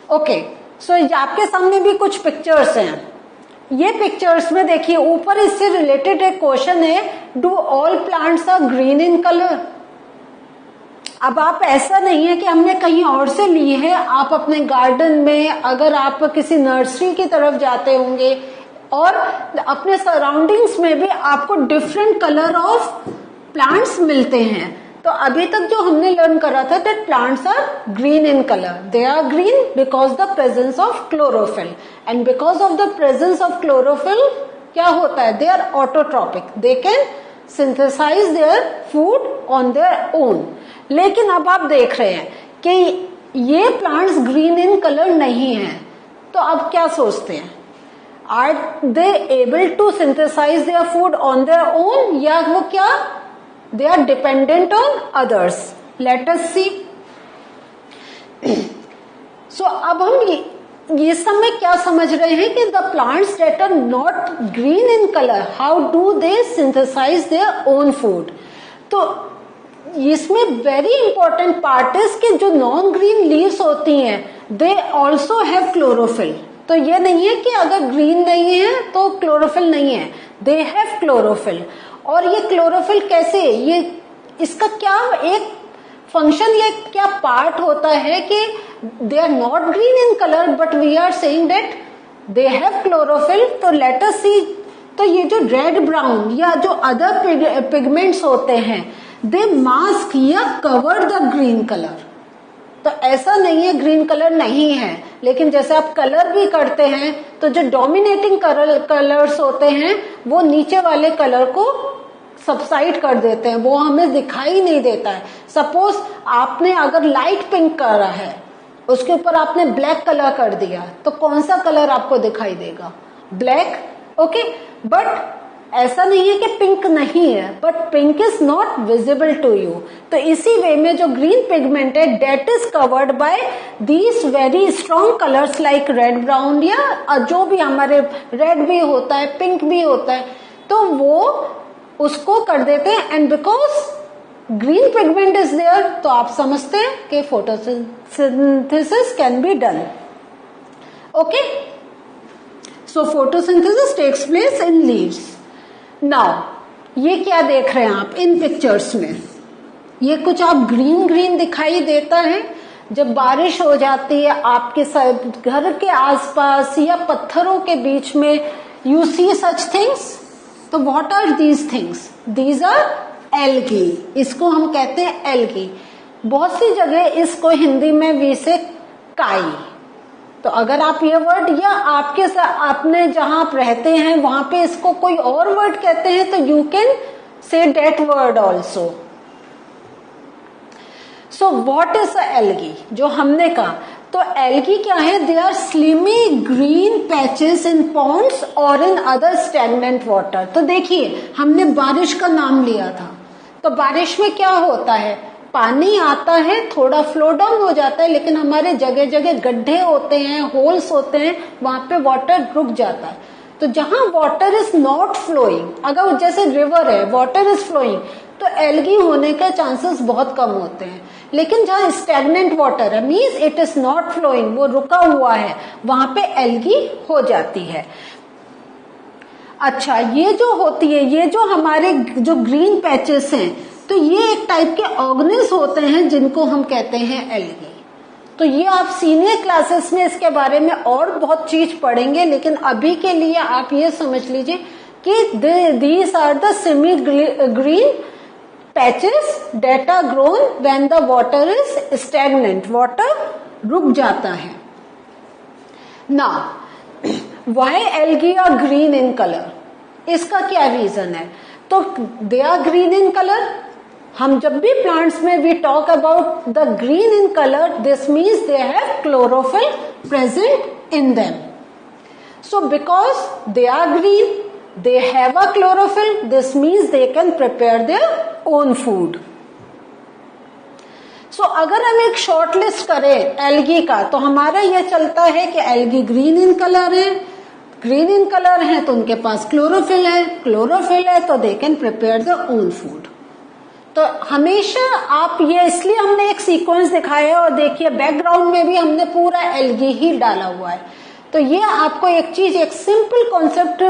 Okay, सो आपके सामने भी कुछ पिक्चर्स हैं। ये पिक्चर्स में देखिए ऊपर इससे रिलेटेड एक क्वेश्चन है, do all plants are green in colour. अब आप ऐसा नहीं है कि हमने कहीं और से ली है, आप अपने गार्डन में, अगर आप किसी नर्सरी की तरफ जाते होंगे और अपने सराउंडिंग्स में भी आपको डिफरेंट कलर ऑफ प्लांट्स मिलते हैं। तो अभी तक जो हमने लर्न करा था that plants are green in colour, they are green because the presence of chlorophyll, and because of the presence of chlorophyll क्या होता है, they are autotrophic, they can synthesise their food on their own. लेकिन अब आप देख रहे हैं कि ये प्लांट्स ग्रीन इन कलर नहीं है, तो अब क्या सोचते हैं, are they able to synthesize their food on their own, या वो क्या, they are dependent on others. Let us see. So अब हम ये सब में क्या समझ रहे हैं कि the plants that are not green in colour, how do they synthesise their own food. तो इसमें वेरी इंपॉर्टेंट पार्ट इज कि जो नॉन ग्रीन लीव्स होती हैं दे ऑल्सो हैव क्लोरोफिल। तो ये नहीं है कि अगर ग्रीन नहीं है तो क्लोरोफिल नहीं है, दे हैव क्लोरोफिल। और ये क्लोरोफिल कैसे, ये इसका क्या एक फंक्शन, ये क्या पार्ट होता है कि they are not green in colour but we are saying that they have chlorophyll. तो लेट अस सी। तो ये जो रेड ब्राउन या जो अदर पिगमेंट्स होते हैं दे मास्क या कवर द ग्रीन कलर। तो ऐसा नहीं है ग्रीन कलर नहीं है, लेकिन जैसे आप कलर भी करते हैं तो जो डोमिनेटिंग कलर्स होते हैं वो नीचे वाले कलर को सबसाइड कर देते हैं, वो हमें दिखाई नहीं देता है। सपोज आपने अगर लाइट पिंक करा है, उसके ऊपर आपने ब्लैक कलर कर दिया, तो कौन सा कलर आपको दिखाई देगा, ब्लैक। ओके, बट ऐसा नहीं है कि पिंक नहीं है, but pink is not visible to you. तो इसी वे में जो ग्रीन पिगमेंट है that is covered by these very strong colours like red brown, या जो भी हमारे रेड भी होता है, पिंक भी होता है, तो वो उसको कर देते हैं। And because green pigment is there, तो आप समझते हैं कि photosynthesis can be done. Okay, so photosynthesis takes place in leaves. Now ये क्या देख रहे हैं आप इन पिक्चर्स में, ये कुछ आप ग्रीन ग्रीन दिखाई देता है। जब बारिश हो जाती है आपके घर के आसपास या पत्थरों के बीच में, यू सी सच थिंग्स। तो what are these things, these are algae, इसको हम कहते हैं एल्गी। बहुत सी जगह इसको हिंदी में वी से काई। तो अगर आप ये वर्ड या आपने जहां आप रहते हैं वहां पे इसको कोई और वर्ड कहते हैं, तो you can say that word also. So what is a algae, जो हमने कहा, तो एल्गी क्या है, they are slimy green patches in ponds और इन अदर स्टैग्नेंट वाटर। तो देखिए हमने बारिश का नाम लिया था, तो बारिश में क्या होता है, पानी आता है, थोड़ा फ्लो डाउन हो जाता है, लेकिन हमारे जगह जगह गड्ढे होते हैं, होल्स होते हैं, वहां पे वाटर रुक जाता है। तो जहां वाटर इज नॉट फ्लोइंग, अगर जैसे रिवर है वाटर इज फ्लोइंग, तो एल्गी होने के चांसेस बहुत कम होते हैं। लेकिन जहां स्टैग्नेंट वाटर है, means it is not flowing, वो रुका हुआ है, वहां पे एल्गी हो जाती है। अच्छा, ये जो होती है, ये जो हमारे जो ग्रीन पैचेस हैं, तो ये एक टाइप के ऑर्गेनिल्स होते हैं जिनको हम कहते हैं एल्गी। तो ये आप सीनियर क्लासेस में इसके बारे में और बहुत चीज पढ़ेंगे, लेकिन अभी के लिए आप ये समझ लीजिए कि these are the semi green patches that are grown when the water is stagnant, water रुक जाता है। Now why algae are green in colour, इसका क्या रीजन है, तो they are green in colour. हम जब भी प्लांट्स में we talk about the green in colour, this means they have chlorophyll present in them. So because they are green, they have a chlorophyll, this means they can prepare their own food. So अगर हम एक short list करें algae का, तो हमारा यह चलता है कि एल्गी ग्रीन इन कलर है, ग्रीन इन कलर है तो उनके पास क्लोरोफिल है, क्लोरोफिल है तो they can prepare their own food. तो हमेशा आप ये, इसलिए हमने एक सीक्वेंस दिखाया है, और देखिए बैकग्राउंड में भी हमने पूरा एल्गी ही डाला हुआ है। तो ये आपको एक चीज, एक सिंपल कॉन्सेप्ट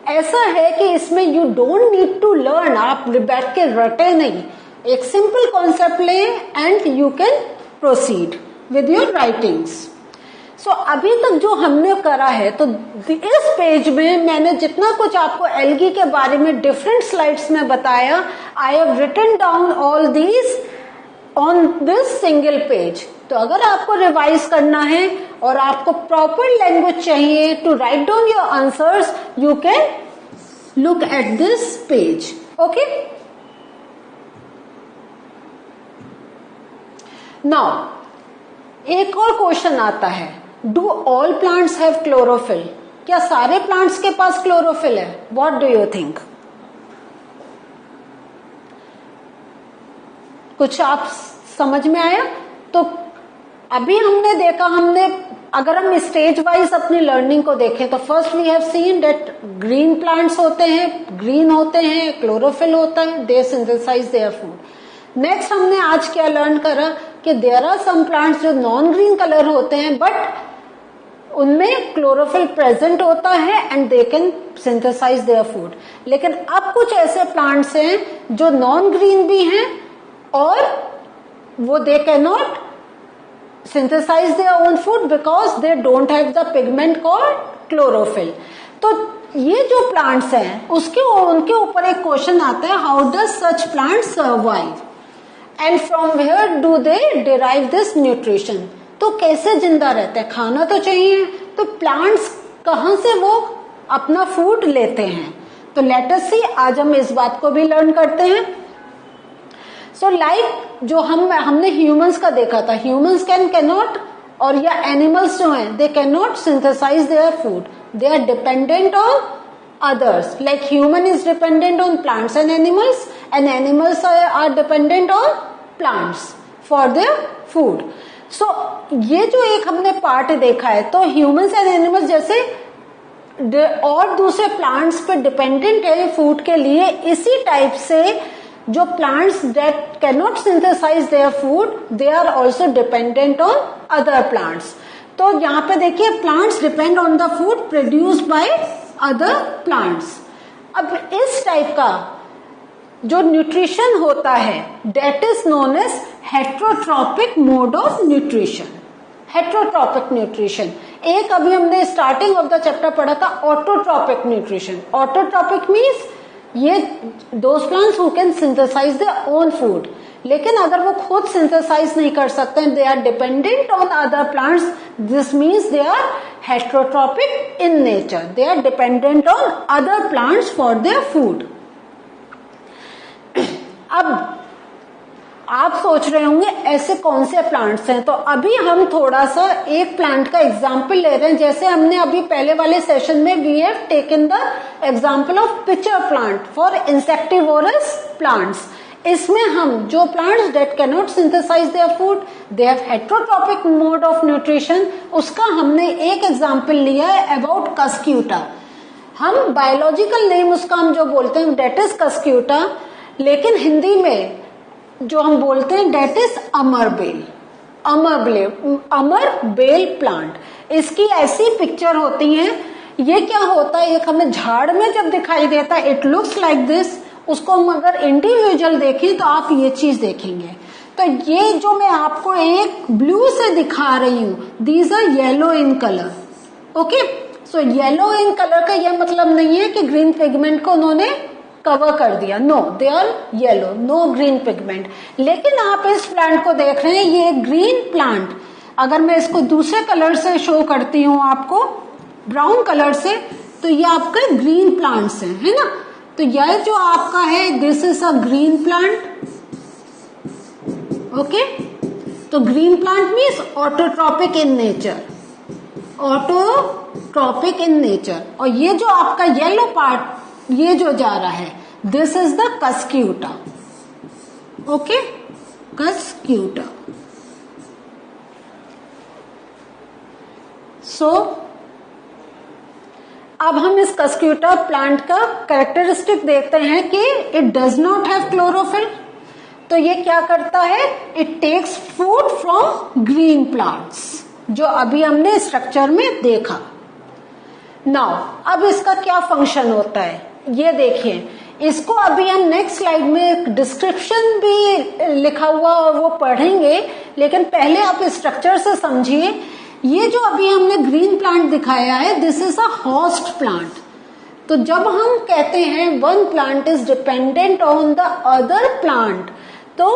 ऐसा है कि इसमें you don't need to learn, आप बैठ के रटे नहीं, एक सिंपल कॉन्सेप्ट लें and you can proceed with your writings. So अभी तक जो हमने करा है, तो इस पेज में मैंने जितना कुछ आपको एल्गी के बारे में डिफरेंट स्लाइड्स में बताया, I have written down all these on this single page. तो अगर आपको रिवाइज करना है और आपको प्रॉपर लैंग्वेज चाहिए to write down your answers, you can look at this page. Okay, now एक और क्वेश्चन आता है, do all plants have chlorophyll? क्या सारे प्लांट्स के पास क्लोरोफिल है? What do you think? कुछ आप समझ में आया? तो अभी हमने देखा, अगर हम स्टेज वाइज अपनी लर्निंग को देखें तो first we have seen that green plants होते हैं, ग्रीन होते हैं, क्लोरोफिल होता है, they synthesise their food. Next हमने आज क्या लर्न करा कि देयर आर सम प्लांट्स जो नॉन ग्रीन कलर होते हैं बट उनमें क्लोरोफिल प्रेजेंट होता है and they can synthesise their food. लेकिन अब कुछ ऐसे प्लांट्स हैं जो नॉन ग्रीन भी हैं और वो they can not synthesize their own food because they don't have the pigment called chlorophyll. तो ये जो प्लांट्स हैं उनके ऊपर एक क्वेश्चन आता है, how does such plant survive and from where do they derive this nutrition? तो कैसे जिंदा रहते हैं? खाना तो चाहिए, तो प्लांट्स कहां से वो अपना फूड लेते हैं? तो लेट अस सी, आज हम इस बात को भी लर्न करते हैं। सो लाइक जो हमने ह्यूमंस का देखा था, ह्यूमंस कैन नॉट, और या एनिमल्स जो हैं they can not synthesize their food, they are dependent on others. Like human is dependent on plants and animals are dependent on plants for their food. So ये जो एक हमने part देखा है, तो ह्यूमंस एंड एनिमल्स जैसे और दूसरे प्लांट्स पे डिपेंडेंट है फूड के लिए, इसी टाइप से जो plants that can not synthesize their food, they are also dependent on other plants. तो यहाँ पे देखिए, plants depend on the food produced by other plants. अब इस टाइप का जो न्यूट्रिशन होता है that is known as heterotrophic mode of nutrition. Heterotrophic nutrition, एक अभी हमने स्टार्टिंग ऑफ द चैप्टर पढ़ा था ऑटोट्रॉपिक न्यूट्रिशन। ऑटोट्रॉपिक मीन्स ये those plants who can synthesise their own food, लेकिन अगर वो खुद सिंथेसाइज नहीं कर सकते, they are dependent on other plants, this means they are heterotrophic in nature, they are dependent on other plants for their food. अब आप सोच रहे होंगे ऐसे कौन से प्लांट्स हैं, तो अभी हम थोड़ा सा एक प्लांट का एग्जाम्पल ले रहे हैं। जैसे हमने अभी पहले वाले सेशन में we have taken the example of pitcher plant for insectivorous plants. इसमें हम जो plants that can not synthesize their food, they have heterotrophic mode of nutrition, उसका हमने एक एग्जाम्पल लिया है अबाउट कस्क्यूटा। हम बायोलॉजिकल नेम उसका हम जो बोलते हैं डेट इज कस्क्यूटा, लेकिन हिंदी में जो हम बोलते हैं डेट इज अमरबेल। अमरबेल प्लांट, इसकी ऐसी पिक्चर होती है। ये क्या होता है, एक हमें झाड़ में जब दिखाई देता है इट लुक्स लाइक दिस, उसको हम अगर इंडिविजुअल देखें तो आप ये चीज देखेंगे। तो ये जो मैं आपको एक ब्लू से दिखा रही हूं, these are yellow in colour. Okay, so yellow in colour का यह मतलब नहीं है कि ग्रीन पिगमेंट को उन्होंने कवर कर दिया, no, they are yellow, no green pigment. लेकिन आप इस प्लांट को देख रहे हैं, ये ग्रीन प्लांट, अगर मैं इसको दूसरे कलर से शो करती हूं आपको, ब्राउन कलर से, तो ये आपका ग्रीन प्लांट्स है ना। तो यह जो आपका है this is a green plant. Okay, तो green plant means autotrophic in nature, autotrophic in nature. और ये जो आपका येलो पार्ट ये जो जा रहा है, this is the Cuscuta. Okay, Cuscuta. So अब हम इस कस्क्यूटा प्लांट का कैरेक्टरिस्टिक देखते हैं कि it does not have chlorophyll. तो ये क्या करता है, it takes food from green plants, जो अभी हमने स्ट्रक्चर में देखा। नाउ अब इसका क्या फंक्शन होता है ये देखिए, इसको अभी हम नेक्स्ट स्लाइड में डिस्क्रिप्शन भी लिखा हुआ और वो पढ़ेंगे, लेकिन पहले आप स्ट्रक्चर से समझिए। ये जो अभी हमने ग्रीन प्लांट दिखाया है, this is a host plant. तो जब हम कहते हैं one plant is dependent on the other plant, तो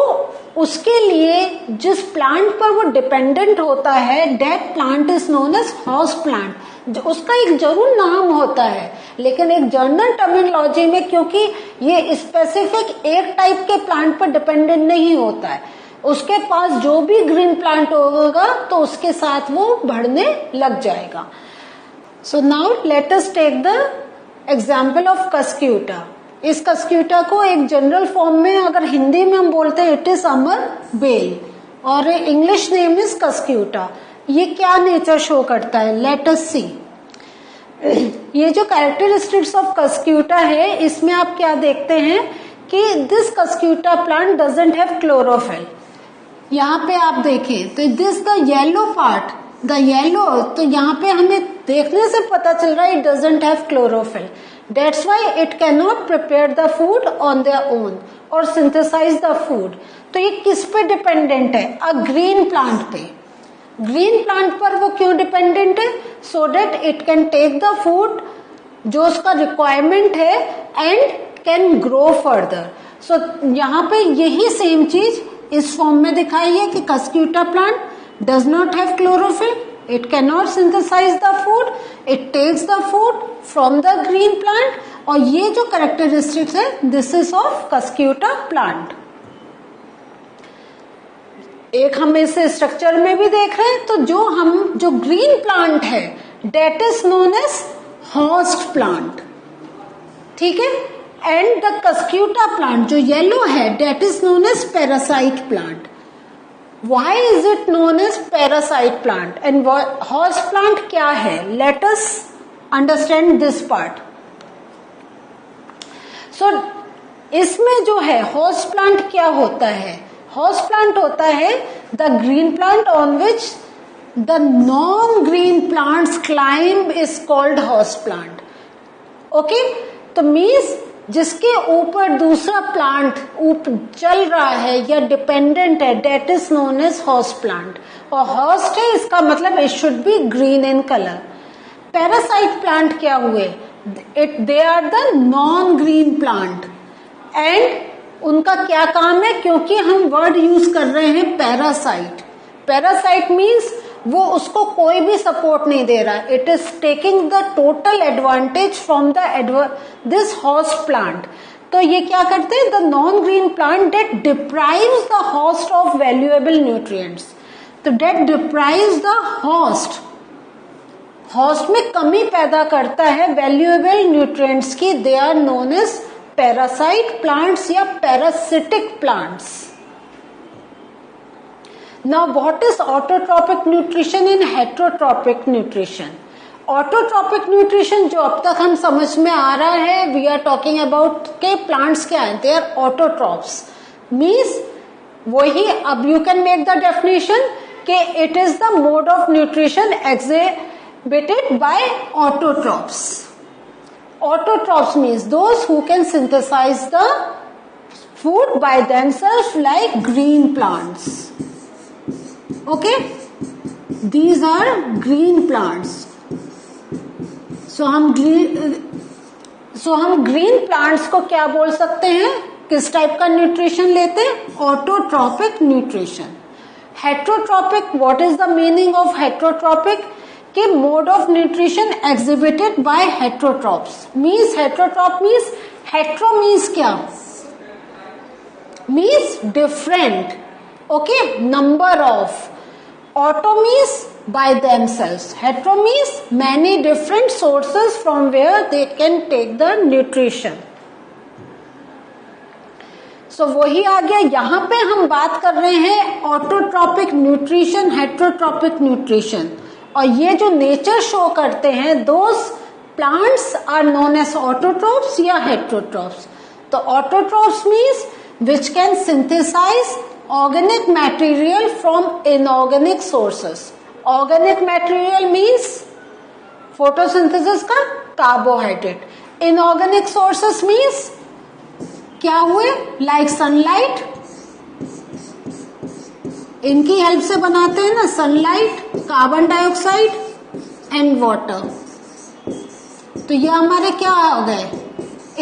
उसके लिए जिस प्लांट पर वो डिपेंडेंट होता है, that plant is known as host plant. उसका एक जरूर नाम होता है, लेकिन एक जनरल टर्मिनोलॉजी में, क्योंकि ये स्पेसिफिक एक टाइप के प्लांट पर डिपेंडेंट नहीं होता है, उसके पास जो भी ग्रीन प्लांट होगा तो उसके साथ वो बढ़ने लग जाएगा। So now let us take the example of cuscuta. इस कस्क्यूटा को एक जनरल फॉर्म में अगर हिंदी में हम बोलते हैं इट इज अमर बेल, और इंग्लिश नेम इज कस्क्यूटा। ये क्या नेचर शो करता है, लेट अस सी। ये जो कैरेक्टरिस्टिक्स ऑफ कस्क्यूटा है, इसमें आप क्या देखते हैं कि this Cuscuta plant doesn't have chlorophyll. यहाँ पे आप देखें तो this the yellow part, the yellow, तो यहाँ पे हमें देखने से पता चल रहा है it doesn't have chlorophyll. That's why it can not prepare the food on their own और सिंथेसाइज द फूड। तो ये किस पे डिपेंडेंट है, अ ग्रीन प्लांट पे। ग्रीन प्लांट पर वो क्यों डिपेंडेंट है, so that it can take the food जो उसका रिक्वायरमेंट है and can grow further. So यहाँ पे यही सेम चीज इस फॉर्म में दिखाई है कि cuscuta plant does not have chlorophyll, it can not synthesize the food, it takes the food from the green plant. और ये जो कैरेक्टरिस्टिक्स है, this is of cuscuta plant. एक हम इस स्ट्रक्चर में भी देख रहे हैं, तो जो ग्रीन प्लांट है that is known as host plant, ठीक है। एंड द कस्क्यूटा प्लांट जो येलो है, that is known as parasite plant. Why is it known as parasite plant and host plant क्या है, let us understand this part. So इसमें जो है host plant क्या होता है, होस्ट प्लांट होता है the green plant on which the non green plants climb is called host plant. Okay, तो मीन्स जिसके ऊपर दूसरा प्लांट चल रहा है या डिपेंडेंट है, that is known as host plant. और होस्ट है, इसका मतलब it should be green in colour. Parasite plant क्या हुए, they are the non green plant and उनका क्या काम है, क्योंकि हम वर्ड यूज कर रहे हैं पैरासाइट। पैरासाइट मीन्स वो उसको कोई भी सपोर्ट नहीं दे रहा, it is taking the total advantage from this host plant. तो ये क्या करते हैं, the non green plant that deprives the host of valuable nutrients. तो that deprives the host, host में कमी पैदा करता है वैल्यूएबल न्यूट्रिएंट्स की, they are known as parasite plants या parasitic plants. Now what is autotrophic nutrition in heterotrophic nutrition. Autotrophic nutrition जो अब तक हम समझ में आ रहा है, वी आर टॉकिंग अबाउट के प्लांट्स क्या है, दे आर ऑटोट्रॉप्स। मीन्स वही, अब you can make the definition के it is the mode of nutrition exhibited by autotrophs. Autotrophs means those who can synthesize the food by themselves like green plants. Okay? These are green plants. So हम green plants को क्या बोल सकते हैं, किस type का nutrition लेते हैं, autotrophic nutrition. Heterotrophic, what is the meaning of heterotrophic, कि mode of nutrition exhibited by heterotrophs. Means heterotroph means, hetero means क्या, means different, okay, number of. Auto means by themselves, hetero means many different sources from where they can take the nutrition. So वही आ गया, यहाँ पे हम बात कर रहे हैं ऑटोट्रॉपिक न्यूट्रिशन, हेटेरोट्रॉपिक न्यूट्रिशन। और ये जो नेचर शो करते हैं, those plants are known as autotrophs या हेटेरोट्रॉप्स। तो autotrophs means which can synthesize organic material from inorganic sources. Organic material means photosynthesis का carbohydrate. Inorganic sources means क्या हुए, like sunlight, इनकी हेल्प से बनाते हैं ना, sunlight, carbon dioxide and water. तो ये हमारे क्या हो गए,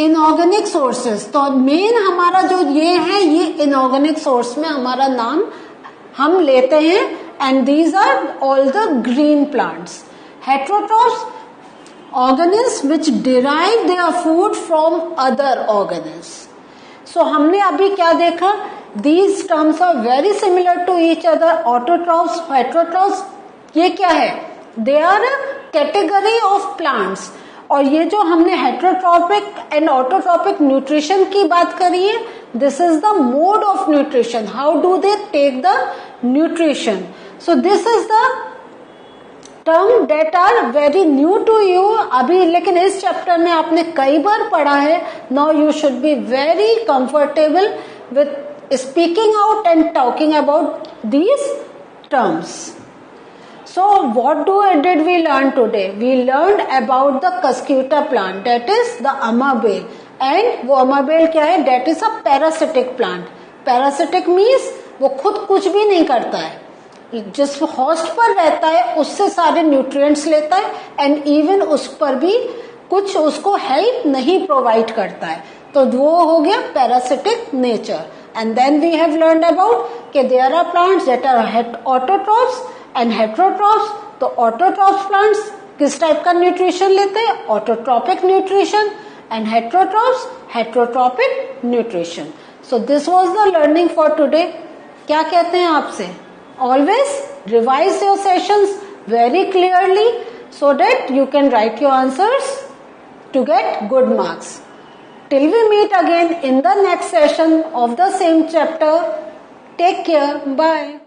इनऑर्गेनिक सोर्सेस. तो मेन हमारा जो ये है, ये इनऑर्गेनिक सोर्स में हमारा नाम हम लेते हैं. And these are all the green plants. Heterotrophs, organism which derive their food from other organism. So हमने अभी क्या देखा, these terms are very similar to each other. Autotrophs, heterotrophs, ये क्या है, they are a category of plants. और ये जो हमने हेट्रोट्रॉपिक एंड ऑटोट्रॉपिक न्यूट्रिशन की बात करी है, this is the mode of nutrition. How do they take the nutrition. So this is the term that are very new to you अभी, लेकिन इस चैप्टर में आपने कई बार पढ़ा है. Now you should be very comfortable with speaking out and talking about these terms. So what did we learn today? We learned about the Cuscuta plant, that is the amabel. And वो amabel क्या है? That is a parasitic plant. Parasitic means वो खुद कुछ भी नहीं करता है, जिस होस्ट पर रहता है उससे सारे न्यूट्रिएंट्स लेता है एंड इवन उस पर भी कुछ उसको हेल्प नहीं प्रोवाइड करता है. तो वो हो गया parasitic nature. And then we have learned about कि there are plants that are autotrophs and heterotrophs. तो ऑटोट्रॉप्स प्लांट्स किस टाइप का न्यूट्रिशन लेते हैं, autotrophic nutrition, and heterotrophs heterotrophic nutrition. So this was the learning for today. क्या कहते हैं आपसे, always revise your sessions very clearly so that you can write your answers to get good marks. Till we meet again in the next session of the same chapter, take care, bye.